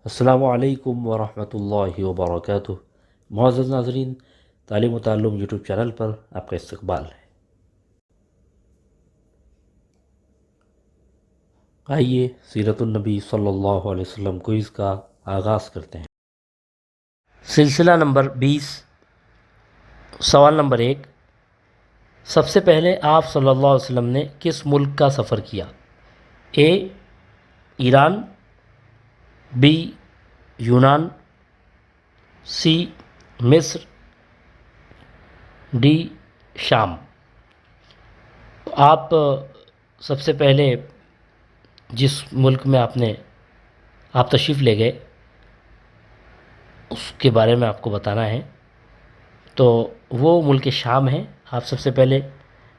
السلام علیکم ورحمۃ اللہ وبرکاتہ۔ معزز ناظرین، تعلیم و تعلم یوٹیوب چینل پر آپ کا استقبال ہے۔ آئیے سیرت النبی صلی اللہ علیہ وسلم کوئز کا آغاز کرتے ہیں۔ سلسلہ نمبر 20، سوال نمبر 1، سب سے پہلے آپ صلی اللہ علیہ وسلم نے کس ملک کا سفر کیا؟ اے ایران، بی یونان، سی مصر، ڈی شام۔ آپ سب سے پہلے جس ملک میں آپ تشریف لے گئے اس کے بارے میں آپ کو بتانا ہے، تو وہ ملک شام ہے۔ آپ سب سے پہلے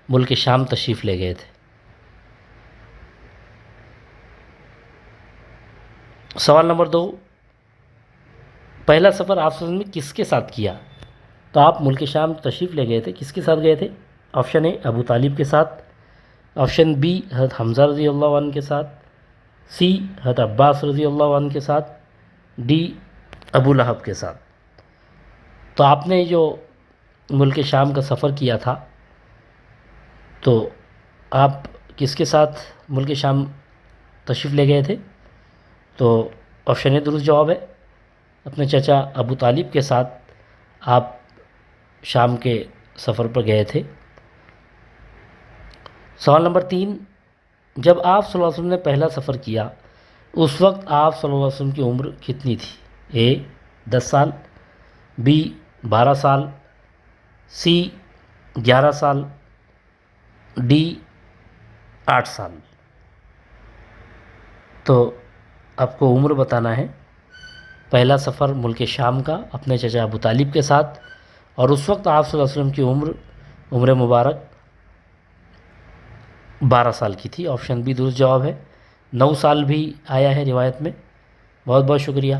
ملک شام تشریف لے گئے تھے۔ سوال نمبر 2، پہلا سفر آپ نے کس کے ساتھ کیا؟ تو آپ ملک شام تشریف لے گئے تھے، کس کے ساتھ گئے تھے؟ آپشن اے ابو طالب کے ساتھ، آپشن بی حضرت حمزہ رضی اللہ عنہ کے ساتھ، سی حضرت عباس رضی اللہ عنہ کے ساتھ، ڈی ابو لہب کے ساتھ۔ تو آپ نے جو ملک شام کا سفر کیا تھا، تو آپ کس کے ساتھ ملک شام تشریف لے گئے تھے؟ تو آپشن اے درست جواب ہے، اپنے چچا ابو طالب کے ساتھ آپ شام کے سفر پر گئے تھے۔ سوال نمبر 3، جب آپ صلی اللہ علیہ وسلم نے پہلا سفر کیا اس وقت آپ صلی اللہ علیہ وسلم کی عمر کتنی تھی؟ اے 10 سال، بی 12 سال، سی 11 سال، ڈی 8 سال۔ تو آپ کو عمر بتانا ہے، پہلا سفر ملک شام کا اپنے چچا ابو طالب کے ساتھ، اور اس وقت آپ صلی اللہ علیہ وسلم کی عمر مبارک 12 سال کی تھی۔ آپشن بی درست جواب ہے، 9 سال بھی آیا ہے روایت میں۔ بہت بہت شکریہ۔